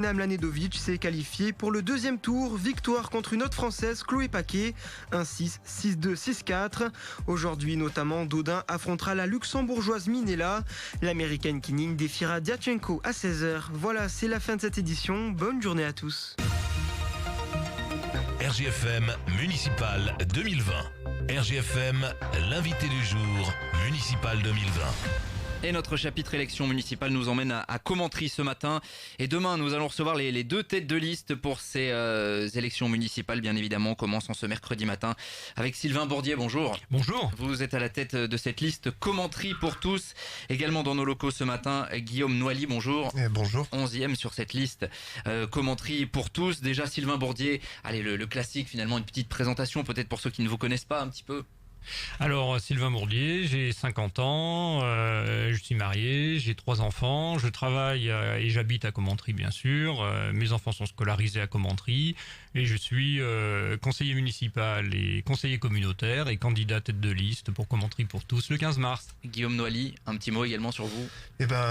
Mladenovic s'est qualifiée pour le deuxième tour. Victoire contre une autre Française, Chloé Paquet. 1-6, 6-2, 6-4. Aujourd'hui, notamment, Dodin affrontera la luxembourgeoise Minella. L'américaine Kining défiera Diatchenko à 16h. Voilà, c'est la fin de cette édition. Bonne journée à tous. RGFM Municipal 2020. RGFM, l'invité du jour, Municipal 2020. Et notre chapitre élection municipale nous emmène à Commentry ce matin. Et demain, nous allons recevoir les deux têtes de liste pour ces élections municipales, bien évidemment. On commence ce mercredi matin avec Sylvain Bourdier. Bonjour. Bonjour. Vous êtes à la tête de cette liste Commentry pour tous. Également dans nos locaux ce matin, Guillaume Noailly. Bonjour. Bonjour. 11e sur cette liste Commentry pour tous. Déjà, Sylvain Bourdier. Allez, le classique, finalement, une petite présentation, peut-être pour ceux qui ne vous connaissent pas un petit peu. Alors, Sylvain Bourdier, j'ai 50 ans, je suis marié, j'ai 3 enfants, je travaille et j'habite à Commentry bien sûr, mes enfants sont scolarisés à Commentry et je suis conseiller municipal et conseiller communautaire et candidat tête de liste pour Commentry pour tous le 15 mars. Guillaume Noailly, un petit mot également sur vous.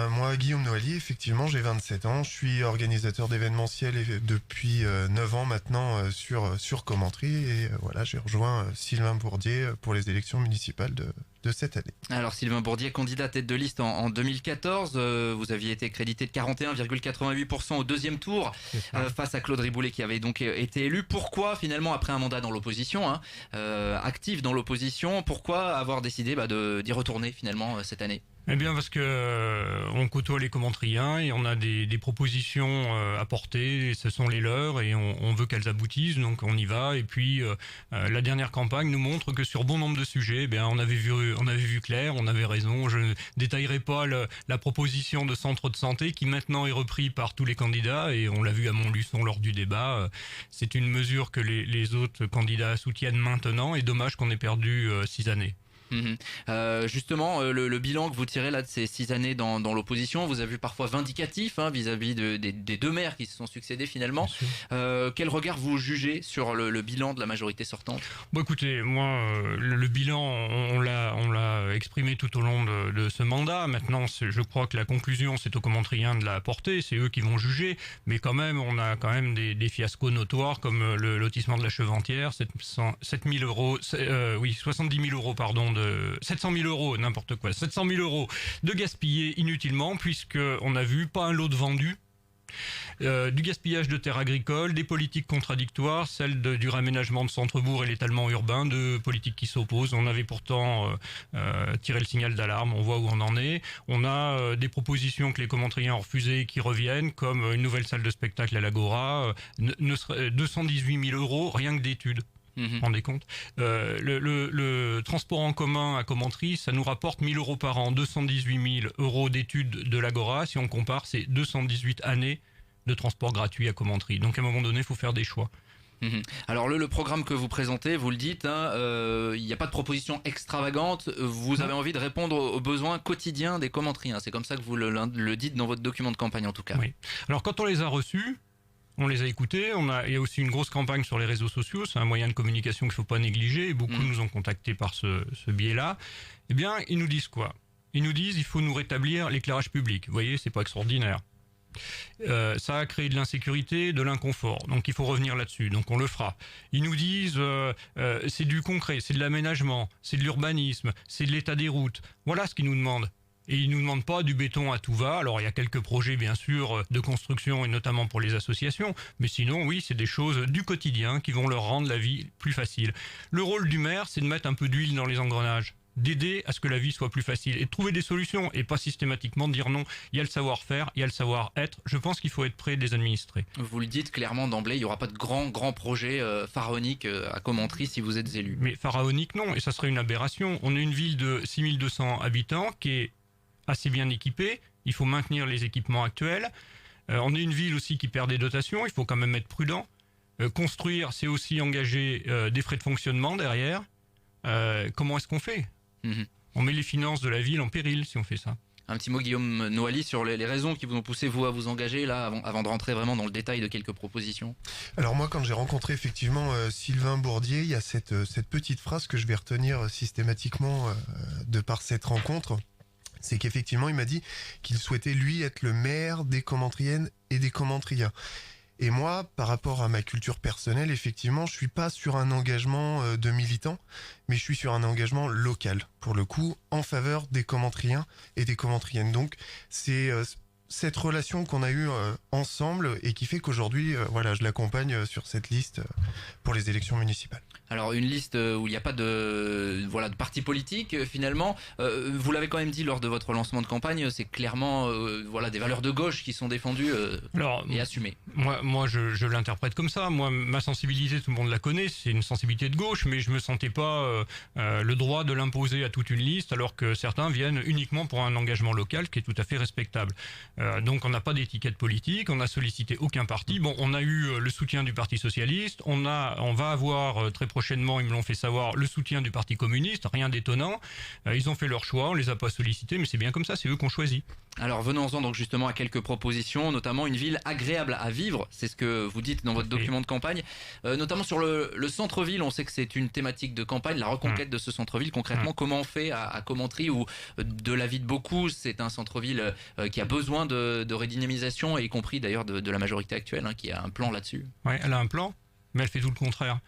Moi, Guillaume Noailly, effectivement, j'ai 27 ans, je suis organisateur d'événementiel depuis 9 ans maintenant sur Commentry et voilà, j'ai rejoint Sylvain Bourdier pour les élections municipales de cette année. Alors Sylvain Bourdier, candidat tête de liste en 2014, vous aviez été crédité de 41,88% au deuxième tour face à Claude Riboulet qui avait donc été élu. Pourquoi finalement, après un mandat dans l'opposition, actif dans l'opposition, pourquoi avoir décidé d'y retourner finalement cette année ? Eh bien parce que on côtoie les Commentriens et on a des propositions à porter, et ce sont les leurs et on veut qu'elles aboutissent, donc on y va. Et puis la dernière campagne nous montre que sur bon nombre de sujets, on avait vu clair, on avait raison. Je ne détaillerai pas la proposition de centre de santé qui maintenant est repris par tous les candidats et on l'a vu à Montluçon lors du débat. C'est une mesure que les autres candidats soutiennent maintenant et dommage qu'on ait perdu 6 années. Justement, le bilan que vous tirez là de ces 6 années dans l'opposition, vous avez vu parfois vindicatif vis-à-vis des deux maires qui se sont succédés finalement. Quel regard vous jugez sur le bilan de la majorité sortante ? Bon, écoutez, moi, le bilan, on l'a exprimé tout au long de ce mandat. Maintenant, je crois que la conclusion, c'est aux Commentriens de la porter. C'est eux qui vont juger. Mais quand même, on a quand même des fiascos notoires comme le lotissement de la Cheventière, 70 000 euros, 700 000 euros, n'importe quoi, 700 000 euros de gaspillés inutilement, puisque on a vu pas un lot de vendus, du gaspillage de terres agricoles, des politiques contradictoires, celle du réaménagement de centre-bourg et l'étalement urbain, de politiques qui s'opposent. On avait pourtant tiré le signal d'alarme, on voit où on en est. On a des propositions que les Commentriens ont refusées qui reviennent, comme une nouvelle salle de spectacle à l'Agora, 218 000 euros, rien que d'études. Vous vous rendez compte ? Le transport en commun à Commentry, ça nous rapporte 1 000 euros par an, 218 000 euros d'études de l'Agora. Si on compare, c'est 218 années de transport gratuit à Commentry. Donc à un moment donné, il faut faire des choix. Alors le programme que vous présentez, vous le dites, il n'y a pas de proposition extravagante, vous avez envie de répondre aux besoins quotidiens des Commentriens. C'est comme ça que vous le dites dans votre document de campagne en tout cas. Oui. Alors quand on les a reçus, on les a écoutés, il y a aussi une grosse campagne sur les réseaux sociaux, c'est un moyen de communication qu'il ne faut pas négliger, et beaucoup nous ont contactés par ce biais-là. Eh bien, ils nous disent quoi ? Ils nous disent il faut nous rétablir l'éclairage public. Vous voyez, c'est pas extraordinaire. Ça a créé de l'insécurité, de l'inconfort, donc il faut revenir là-dessus, donc on le fera. Ils nous disent c'est du concret, c'est de l'aménagement, c'est de l'urbanisme, c'est de l'état des routes. Voilà ce qu'ils nous demandent. Et ils nous demandent pas du béton à tout va. Alors il y a quelques projets bien sûr de construction et notamment pour les associations, mais sinon oui, c'est des choses du quotidien qui vont leur rendre la vie plus facile. Le rôle du maire, c'est de mettre un peu d'huile dans les engrenages, d'aider à ce que la vie soit plus facile et de trouver des solutions et pas systématiquement dire non. Il y a le savoir-faire, il y a le savoir-être. Je pense qu'il faut être près des administrés. Vous le dites clairement d'emblée, il n'y aura pas de grand projet pharaonique à Commentry si vous êtes élu. Mais pharaonique non, et ça serait une aberration. On est une ville de 6200 habitants qui est assez bien équipée, il faut maintenir les équipements actuels. On est une ville aussi qui perd des dotations, il faut quand même être prudent. Construire, c'est aussi engager des frais de fonctionnement derrière. Comment est-ce qu'on fait ? On met les finances de la ville en péril si on fait ça. Un petit mot, Guillaume Noailly, sur les raisons qui vous ont poussé, vous, à vous engager, là, avant de rentrer vraiment dans le détail de quelques propositions. Alors moi, quand j'ai rencontré effectivement Sylvain Bourdier, il y a cette petite phrase que je vais retenir systématiquement de par cette rencontre. C'est qu'effectivement, il m'a dit qu'il souhaitait, lui, être le maire des Commentriennes et des commantriens. Et moi, par rapport à ma culture personnelle, effectivement, je suis pas sur un engagement de militant, mais je suis sur un engagement local, pour le coup, en faveur des commantriens et des commantriennes. Donc, c'est cette relation qu'on a eue ensemble et qui fait qu'aujourd'hui, voilà, je l'accompagne sur cette liste pour les élections municipales. Alors une liste où il n'y a pas de parti politique finalement. Vous l'avez quand même dit lors de votre lancement de campagne, c'est clairement des valeurs de gauche qui sont défendues et assumées. Moi je l'interprète comme ça. Moi, ma sensibilité, tout le monde la connaît, c'est une sensibilité de gauche, mais je me sentais pas le droit de l'imposer à toute une liste, alors que certains viennent uniquement pour un engagement local qui est tout à fait respectable. Donc on n'a pas d'étiquette politique, on n'a sollicité aucun parti. Bon, on a eu le soutien du Parti socialiste, on va avoir très prochainement, ils me l'ont fait savoir, le soutien du Parti communiste, rien d'étonnant. Ils ont fait leur choix, on les a pas sollicités, mais c'est bien comme ça, c'est eux qu'on choisit. Alors venons-en donc justement à quelques propositions, notamment une ville agréable à vivre, c'est ce que vous dites dans votre document de campagne, notamment sur le centre-ville. On sait que c'est une thématique de campagne, la reconquête de ce centre-ville. Concrètement, comment on fait à Commentry, où de l'avis de beaucoup, c'est un centre-ville qui a besoin de redynamisation, y compris d'ailleurs de la majorité actuelle, qui a un plan là-dessus. Oui, elle a un plan, mais elle fait tout le contraire.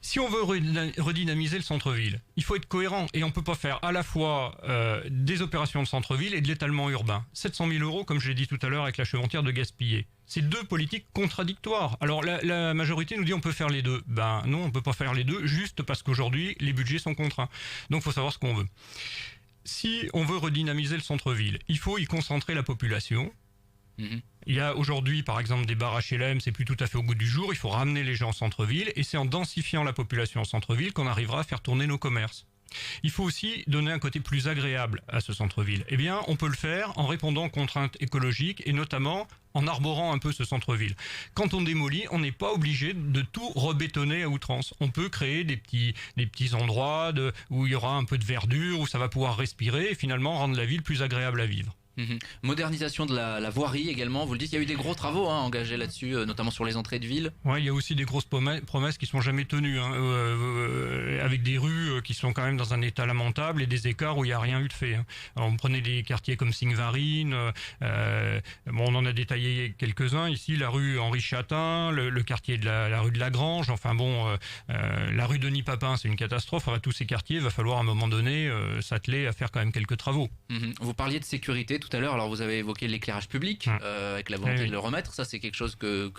Si on veut redynamiser le centre-ville, il faut être cohérent et on ne peut pas faire à la fois des opérations de centre-ville et de l'étalement urbain. 700 000 €, comme je l'ai dit tout à l'heure avec la Cheventière, de gaspiller. C'est deux politiques contradictoires. Alors la majorité nous dit on peut faire les deux. Ben non, on ne peut pas faire les deux juste parce qu'aujourd'hui les budgets sont contraints. Donc il faut savoir ce qu'on veut. Si on veut redynamiser le centre-ville, il faut y concentrer la population. Il y a aujourd'hui par exemple des bars HLM, c'est plus tout à fait au goût du jour, il faut ramener les gens en centre-ville et c'est en densifiant la population en centre-ville qu'on arrivera à faire tourner nos commerces. Il faut aussi donner un côté plus agréable à ce centre-ville. Eh bien, on peut le faire en répondant aux contraintes écologiques et notamment en arborant un peu ce centre-ville. Quand on démolit, on n'est pas obligé de tout rebétonner à outrance. On peut créer des petits endroits où il y aura un peu de verdure, où ça va pouvoir respirer et finalement rendre la ville plus agréable à vivre. Modernisation de la voirie également, vous le dites, il y a eu des gros travaux engagés là-dessus, notamment sur les entrées de ville. Oui, il y a aussi des grosses promesses qui ne sont jamais tenues, avec des rues qui sont quand même dans un état lamentable et des écarts où il n'y a rien eu de fait. Alors, on prenait des quartiers comme Sigvarine, on en a détaillé quelques-uns ici, la rue Henri Chatin, le quartier de la rue de la Grange, la rue Denis Papin, c'est une catastrophe. Tous ces quartiers, il va falloir à un moment donné s'atteler à faire quand même quelques travaux. Vous parliez de sécurité tout à l'heure, alors vous avez évoqué l'éclairage public avec la volonté de le remettre. Ça, c'est quelque chose que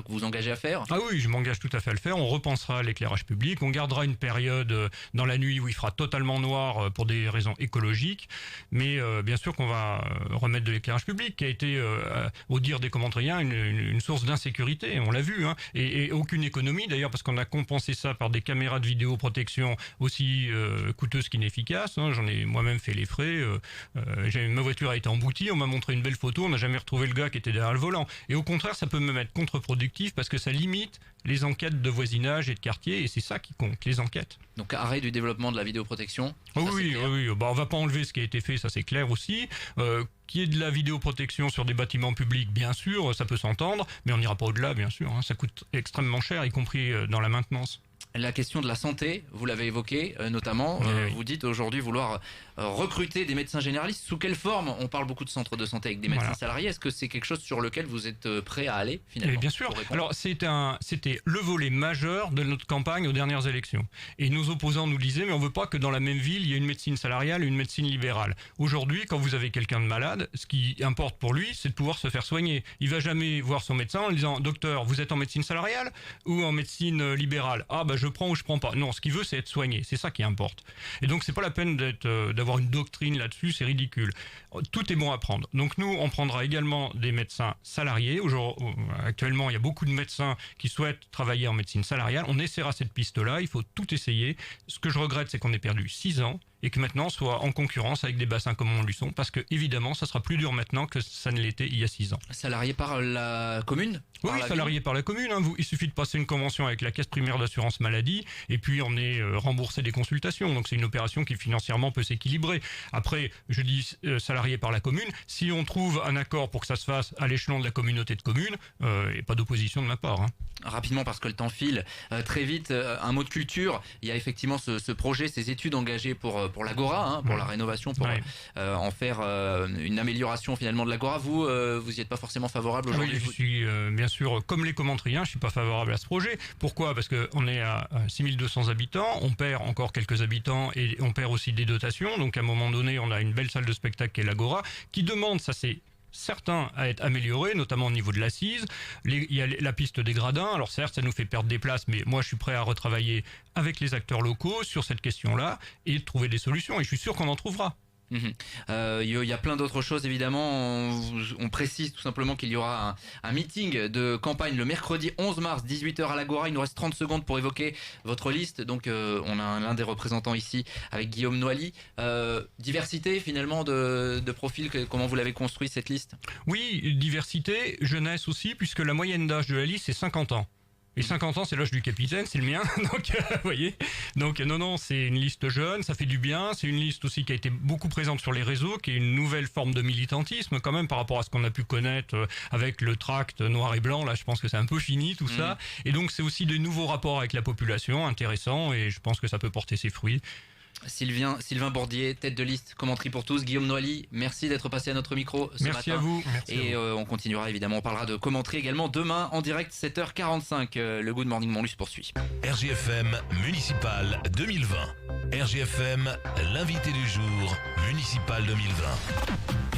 vous engagez à faire? Ah oui, je m'engage tout à fait à le faire. On repensera l'éclairage public. On gardera une période dans la nuit où il fera totalement noir pour des raisons écologiques. Mais bien sûr qu'on va remettre de l'éclairage public qui a été, au dire des commentariens, une source d'insécurité. On l'a vu. Et aucune économie d'ailleurs, parce qu'on a compensé ça par des caméras de vidéoprotection aussi coûteuses qu'inefficaces. J'en ai moi-même fait les frais. Ma voiture a été emboutie, on m'a montré une belle photo, on n'a jamais retrouvé le gars qui était derrière le volant. Et au contraire, ça peut me mettre contre-productif parce que ça limite les enquêtes de voisinage et de quartier, et c'est ça qui compte, les enquêtes. Donc arrêt du développement de la vidéoprotection. Oui. On va pas enlever ce qui a été fait, ça c'est clair aussi. Qu'il y ait de la vidéoprotection sur des bâtiments publics, bien sûr, ça peut s'entendre, mais on n'ira pas au-delà, bien sûr. Ça coûte extrêmement cher, y compris dans la maintenance. La question de la santé, vous l'avez évoqué notamment, vous dites aujourd'hui vouloir recruter des médecins généralistes. Sous quelle forme? On parle beaucoup de centres de santé avec des médecins salariés. Est-ce que c'est quelque chose sur lequel vous êtes prêt à aller finalement? Bien sûr. Alors c'était le volet majeur de notre campagne aux dernières élections. Et nos opposants nous disaient mais on veut pas que dans la même ville il y ait une médecine salariale et une médecine libérale. Aujourd'hui, quand vous avez quelqu'un de malade, ce qui importe pour lui, c'est de pouvoir se faire soigner. Il va jamais voir son médecin en lui disant docteur, vous êtes en médecine salariale ou en médecine libérale? Ah je prends ou je prends pas. Non, ce qu'il veut, c'est être soigné. C'est ça qui importe. Et donc, c'est pas la peine d'avoir une doctrine là-dessus. C'est ridicule. Tout est bon à prendre. Donc, nous, on prendra également des médecins salariés. Actuellement, il y a beaucoup de médecins qui souhaitent travailler en médecine salariale. On essaiera cette piste-là. Il faut tout essayer. Ce que je regrette, c'est qu'on ait perdu 6 ans et que maintenant on soit en concurrence avec des bassins comme Montluçon, parce que évidemment ça sera plus dur maintenant que ça ne l'était il y a 6 ans. Salarié par la commune? par Oui, la salarié par la commune. Hein. Il suffit de passer une convention avec la caisse primaire d'assurance maladie et puis on est remboursé des consultations. Donc c'est une opération qui financièrement peut s'équilibrer. Après, je dis salarié par la commune. Si on trouve un accord pour que ça se fasse à l'échelon de la communauté de communes, et pas d'opposition de ma part. Hein. Rapidement, parce que le temps file très vite, un mot de culture. Il y a effectivement ce projet, ces études engagées pour l'Agora, hein, pour la rénovation, pour en faire une amélioration finalement de l'Agora. Vous y êtes pas forcément favorable aujourd'hui? Oui, je suis bien sûr, comme les Commentriens, je suis pas favorable à ce projet. Pourquoi? Parce qu'on est à 6200 habitants, on perd encore quelques habitants et on perd aussi des dotations. Donc à un moment donné, on a une belle salle de spectacle qui est l'Agora, qui demande, ça c'est certains à être améliorés, notamment au niveau de l'assise. Il y a la piste des gradins. Alors certes, ça nous fait perdre des places, mais moi je suis prêt à retravailler avec les acteurs locaux sur cette question-là et trouver des solutions. Et je suis sûr qu'on en trouvera. Il y a plein d'autres choses évidemment. On précise tout simplement qu'il y aura un meeting de campagne le mercredi 11 mars 18h à l'Agora. Il nous reste 30 secondes pour évoquer votre liste. Donc on a l'un des représentants ici avec Guillaume Noailly. Diversité finalement de profils, comment vous l'avez construit cette liste? Oui, diversité, jeunesse aussi, puisque la moyenne d'âge de la liste c'est 50 ans. Et 50 ans, c'est l'âge du capitaine, c'est le mien. Donc, vous voyez. Donc, non, c'est une liste jeune, ça fait du bien. C'est une liste aussi qui a été beaucoup présente sur les réseaux, qui est une nouvelle forme de militantisme, quand même, par rapport à ce qu'on a pu connaître avec le tract noir et blanc. Là, je pense que c'est un peu fini, tout ça. Et donc, c'est aussi de nouveaux rapports avec la population, intéressants, et je pense que ça peut porter ses fruits. Sylvain Bourdier, tête de liste, commenterie pour tous. Guillaume Noailly, merci d'être passé à notre micro ce matin. Merci à vous. Et on continuera évidemment, on parlera de commenterie également demain en direct 7h45. Le Good Morning Montluç poursuit. RGFM Municipal 2020. RGFM, l'invité du jour, Municipal 2020.